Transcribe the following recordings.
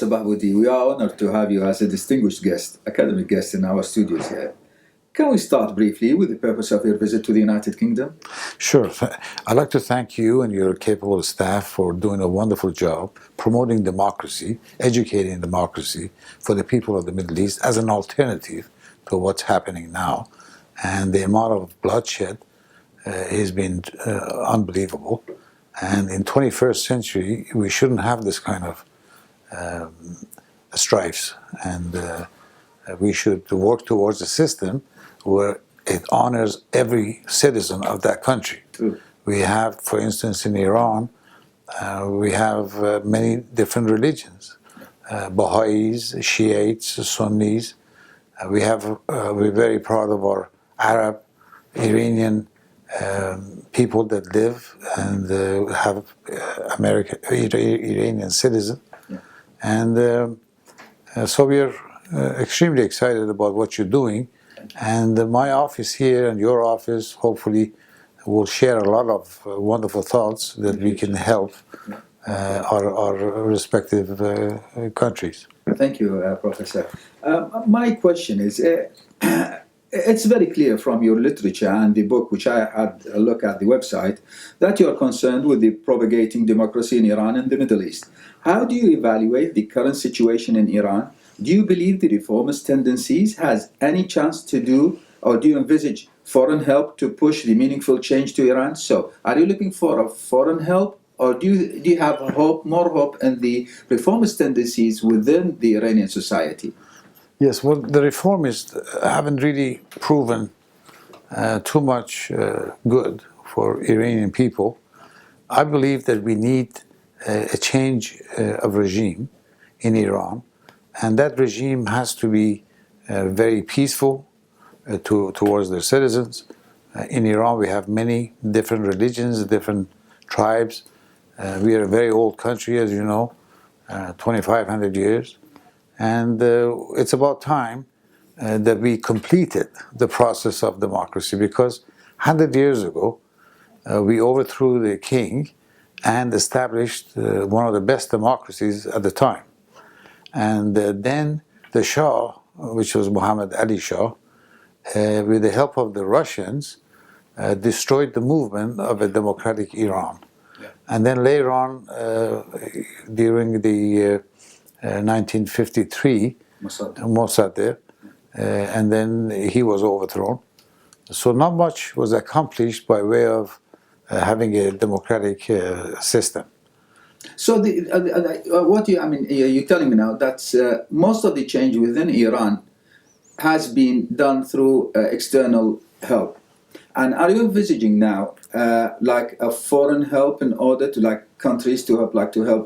Professor Behbudi, we are honored to have you as a distinguished guest, academic guest in our studios here. Can we start briefly with the purpose of your visit to the United Kingdom? Sure. I'd like to thank you and your capable staff for doing a wonderful job promoting democracy, educating democracy for the people of the Middle East as an alternative to what's happening now. And the amount of bloodshed has been unbelievable. And in 21st century, we shouldn't have this kind of strifes. And we should work towards a system where it honors every citizen of that country. True. We have, for instance, in Iran, we have many different religions. Baha'is, Shiites, Sunnis. We're very proud of our Arab, Iranian people that live and have Iranian citizen. Yeah. And so we are extremely excited about what you're doing. And my office here and your office hopefully will share a lot of wonderful thoughts that we can help our respective countries. Thank you, Professor. My question is, it's very clear from your literature and the book, which I had a look at the website, that you are concerned with the propagating democracy in Iran and the Middle East. How do you evaluate the current situation in Iran? Do you believe the reformist tendencies has any chance to do, or do you envisage foreign help to push the meaningful change to Iran? So, are you looking for a foreign help, or do you have more hope in the reformist tendencies within the Iranian society? Yes, well, the reformists haven't really proven too much good for Iranian people. I believe that we need a change of regime in Iran, and that regime has to be very peaceful towards their citizens. In Iran, we have many different religions, different tribes. We are a very old country, as you know, 2,500 years. And it's about time that we completed the process of democracy, because 100 years ago, we overthrew the king and established one of the best democracies at the time. And then the Shah, which was Muhammad Ali Shah, with the help of the Russians, destroyed the movement of a democratic Iran. Yeah. And then later on, during the 1953, Mossadegh, and then he was overthrown. So not much was accomplished by way of having a democratic system. So, you're telling me now that most of the change within Iran has been done through external help. And are you envisaging now like a foreign help in order to, like, countries to help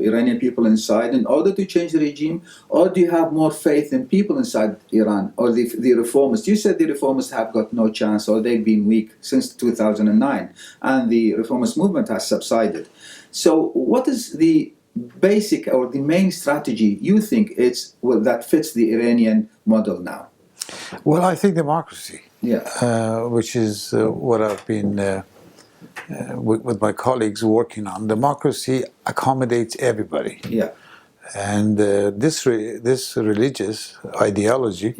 Iranian people inside in order to change the regime? Or do you have more faith in people inside Iran, or the reformists? You said the reformists have got no chance, or they've been weak since 2009, and the reformist movement has subsided. So what is the basic or the main strategy you think that fits the Iranian model now? Well, I think democracy, yeah, which is what I've been with my colleagues working on. Democracy accommodates everybody. Yeah. And this religious ideology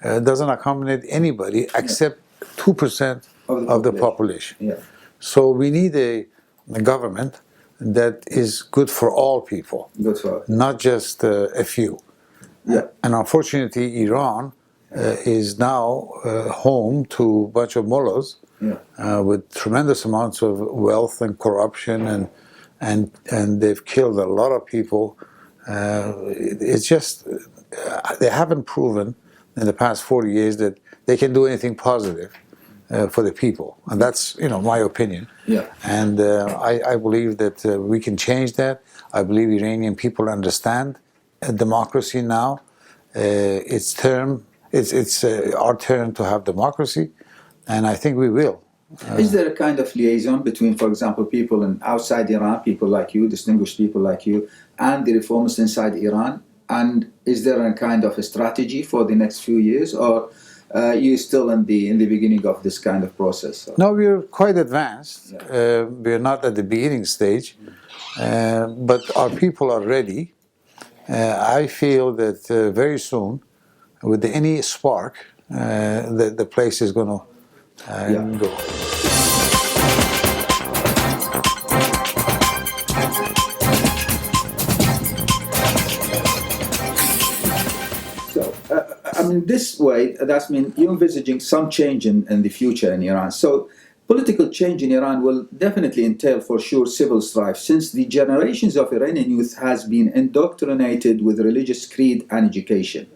doesn't accommodate anybody except 2% of the population. Yeah. So we need a government that is good for all people, not just a few. Yeah. And unfortunately, Iran is now home to a bunch of mullahs with tremendous amounts of wealth and corruption, and they've killed a lot of people. It's just they haven't proven in the past 40 years that they can do anything positive for the people, and that's my opinion. Yeah. And I believe that we can change that. I believe Iranian people understand democracy now. It's our turn to have democracy, and I think we will. Is there a kind of liaison between, for example, people outside Iran, people like you, distinguished people like you, and the reformists inside Iran? And is there a kind of a strategy for the next few years, or you're still in the beginning of this kind of process? No, we're quite advanced. We're not at the beginning stage, but our people are ready. I feel that very soon, with any spark, the place is going to go. So, I mean, this way, that's mean you're envisaging some change in the future in Iran. So, political change in Iran will definitely entail, for sure, civil strife, since the generations of Iranian youth has been indoctrinated with religious creed and education.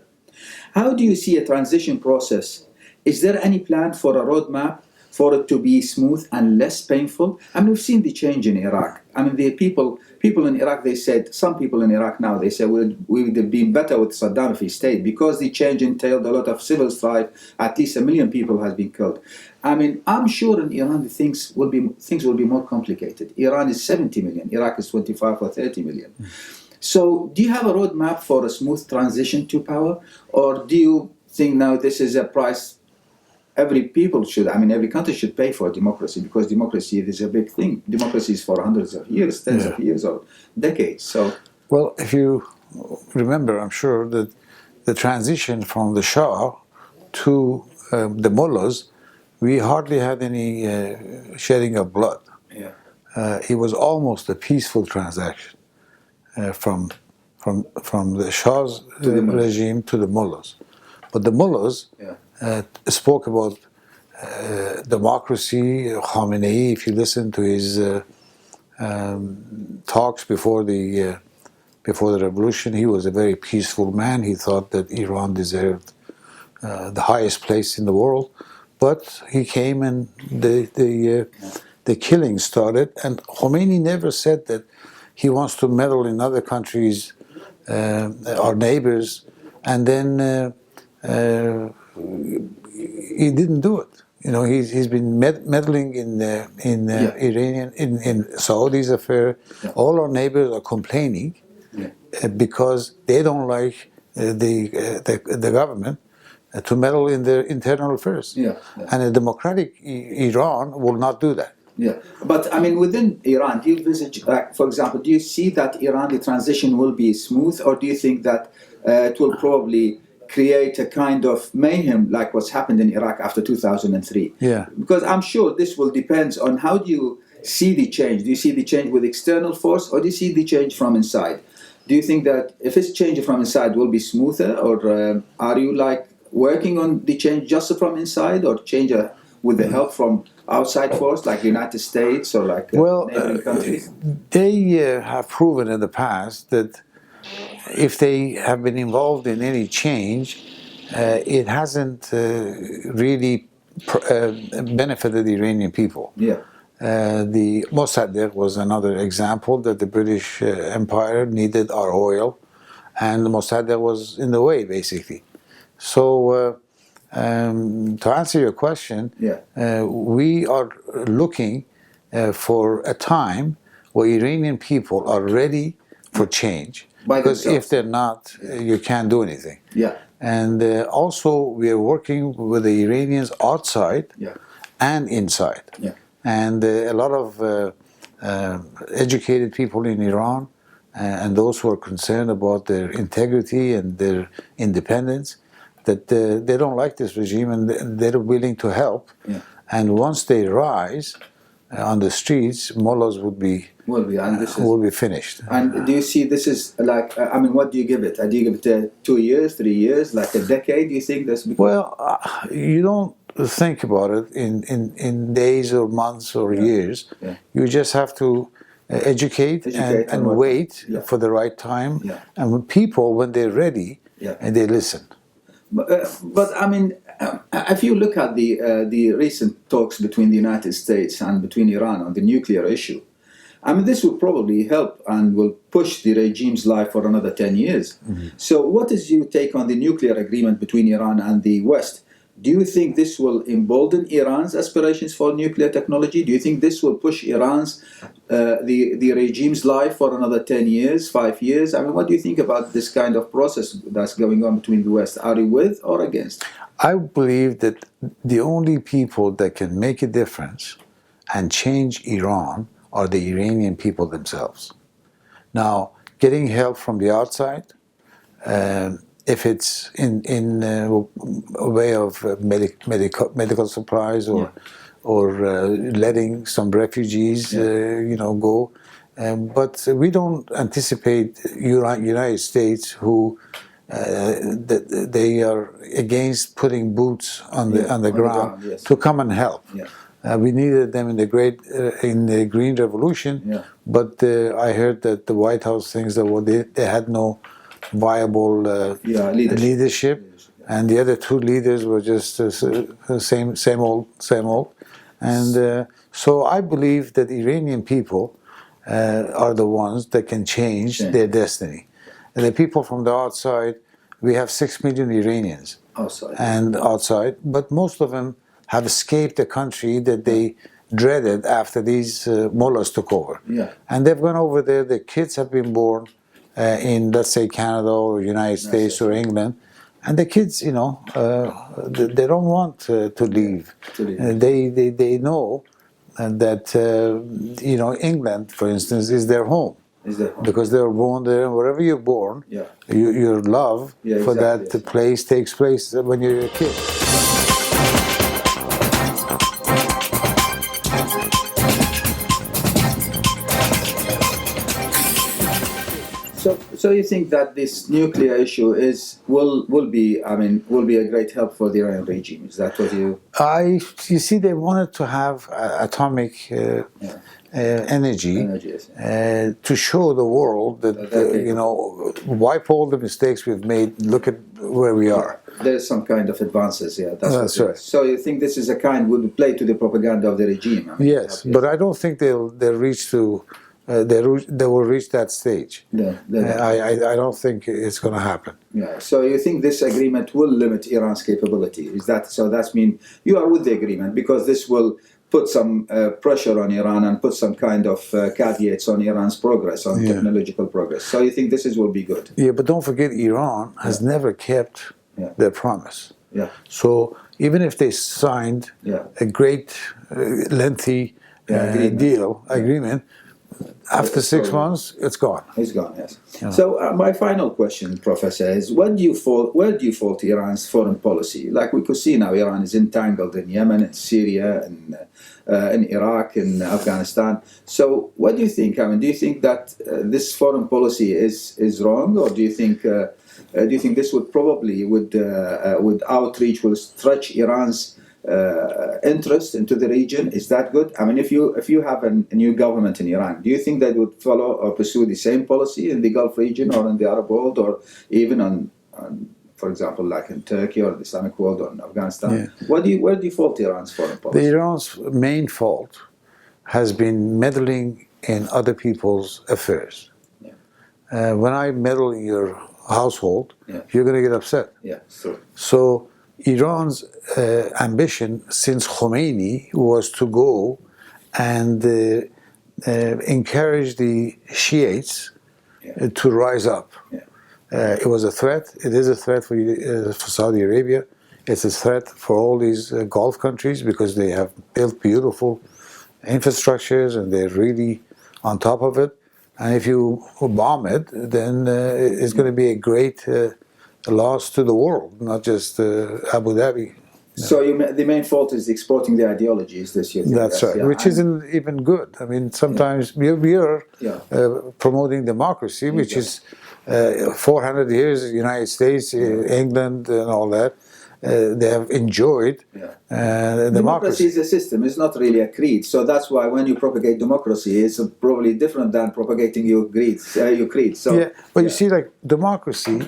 How do you see a transition process? Is there any plan for a roadmap for it to be smooth and less painful? I mean, we've seen the change in Iraq. I mean, the people in Iraq, they said, some people in Iraq now, they say, we would have been better with Saddam if he stayed, because the change entailed a lot of civil strife. At least 1 million people has been killed. I mean, I'm sure in Iran things will be more complicated. Iran is 70 million, Iraq is 25 or 30 million. So do you have a roadmap for a smooth transition to power? Or do you think now this is a price every country should pay for democracy, because democracy is a big thing. Democracy is for hundreds of years, tens of years, or decades. So, well, if you remember, I'm sure that the transition from the Shah to the mullahs, we hardly had any shedding of blood. yeah. It was almost a peaceful transaction from the Shah's regime to the mullahs. But the mullahs spoke about democracy. Khamenei, if you listen to his talks before the revolution, he was a very peaceful man. He thought that Iran deserved the highest place in the world. But he came and the killing started. And Khomeini never said that he wants to meddle in other countries, our neighbors, and then he didn't do it. You know, he's been meddling in Iranian, in Saudi's affair. Yeah. All our neighbors are complaining because they don't like the government to meddle in their internal affairs. And a democratic Iran will not do that. Yeah, but I mean, within Iran, do you envisage, for example, do you see that Iran, the transition will be smooth, or do you think that it will probably create a kind of mayhem like what's happened in Iraq after 2003? Yeah. Because I'm sure this will depend on how do you see the change. Do you see the change with external force, or do you see the change from inside? Do you think that if it's changing from inside will be smoother, or are you like working on the change just from inside, or change with the help from outside force like the United States or like neighboring countries? They have proven in the past that if they have been involved in any change, it hasn't really benefited the Iranian people. Yeah. The Mossadegh was another example that the British Empire needed our oil, and the Mossadegh was in the way, basically. So, to answer your question, we are looking for a time where Iranian people are ready for change. Because if they're not, you can't do anything. Yeah. And also, we are working with the Iranians outside and inside. Yeah. And a lot of educated people in Iran and those who are concerned about their integrity and their independence, that they don't like this regime and they're willing to help. Yeah. And once they rise on the streets, mullahs will be finished. And do you see this is like, I mean, what do you give it? Do you give it 2 years, 3 years, like a decade? Do you think this? Well, you don't think about it in days or months or years. Yeah. You just have to educate and wait for the right time. Yeah. And when people, when they're ready, and they listen. But I mean, if you look at the recent talks between the United States and between Iran on the nuclear issue, I mean, this will probably help and will push the regime's life for another 10 years. Mm-hmm. So what is your take on the nuclear agreement between Iran and the West? Do you think this will embolden Iran's aspirations for nuclear technology? Do you think this will push Iran's, the regime's life for another 10 years, 5 years? I mean, what do you think about this kind of process that's going on between the West? Are you with or against? I believe that the only people that can make a difference and change Iran are the Iranian people themselves. Now, getting help from the outside if it's in a way of medical supplies or letting some refugees go. But we don't anticipate United States who that they are against putting boots on the ground yes. to come and help. Yeah. We needed them in the Green Revolution, but I heard that the White House thinks that they had no viable leadership, and the other two leaders were just same old. And so I believe that Iranian people are the ones that can change their destiny. And the people from the outside, we have 6 million Iranians outside, but most of them have escaped the country that they dreaded after these mullahs took over. Yeah. And they've gone over there, their kids have been born in, let's say, Canada or United States or England, and the kids, they don't want to leave. They know that, England, for instance, is their home. Because they were born there, and wherever you're born, your love for that place takes place when you're a kid. So you think that this nuclear issue will be a great help for the Iranian regime? Is that what you? You see, they wanted to have atomic energy to show the world that wipe all the mistakes we've made. Look at where we are. There's some kind of advances, That's right. So you think this is would play to the propaganda of the regime? Yes, but I don't think they'll reach to. They will reach that stage. I don't think it's going to happen. Yeah. So you think this agreement will limit Iran's capability? Is that so? That means you are with the agreement because this will put some pressure on Iran and put some kind of caveats on Iran's progress, on technological progress. So you think this will be good? Yeah, but don't forget, Iran has never kept their promise. Yeah. So even if they signed a great, lengthy agreement. After 6 months, it's gone. It's gone, yes. Yeah. So my final question, Professor, is where do you fault Iran's foreign policy? Like we could see now, Iran is entangled in Yemen, in Syria, in Iraq, in Afghanistan. So what do you think? Do you think that this foreign policy is wrong, or do you think this would outreach, will stretch Iran's interest into the region? Is that good? If you have a new government in Iran, do you think they would follow or pursue the same policy in the Gulf region or in the Arab world, or even on for example, like in Turkey or the Islamic world or in Afghanistan? Yeah. Where do you fault Iran's foreign policy? Iran's main fault has been meddling in other people's affairs. Yeah. When I meddle in your household, you're going to get upset. Yeah, sure. So Iran's ambition since Khomeini was to go and encourage the Shiites to rise up. Yeah. It was a threat. It is a threat for Saudi Arabia. It's a threat for all these Gulf countries because they have built beautiful infrastructures and they're really on top of it. And if you bomb it, then it's going to be a great loss to the world, not just Abu Dhabi. No. So the main fault is exporting the ideologies this year. That's right, which isn't even good. Sometimes we are promoting democracy, which is 400 years, the United States, England, and all that. They have enjoyed democracy. Democracy is a system, it's not really a creed. So that's why when you propagate democracy, it's probably different than propagating your creed. So, you see, like democracy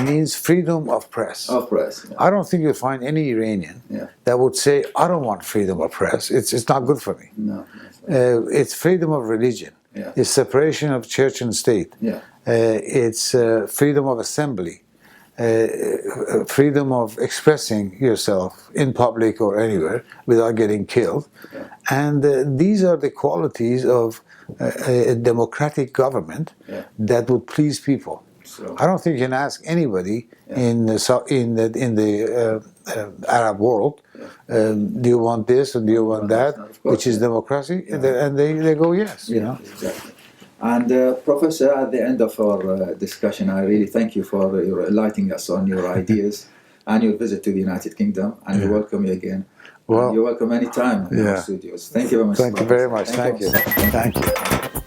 means freedom of press. Of press. I don't think you'll find any Iranian that would say, I don't want freedom of press. It's not good for me. No. It's freedom of religion. It's separation of church and state. It's freedom of assembly. Freedom of expressing yourself in public or anywhere without getting killed. And these are the qualities of a democratic government that would please people. So, I don't think you can ask anybody in the Arab world, do you want this or do you want that, which is democracy? And they go yes. Exactly. And Professor, at the end of our discussion, I really thank you for your enlightening us on your ideas and your visit to the United Kingdom, and we welcome you again. Well, you're welcome anytime in our studios. Thank you very much. Thank you very much. Thank you. Thank you.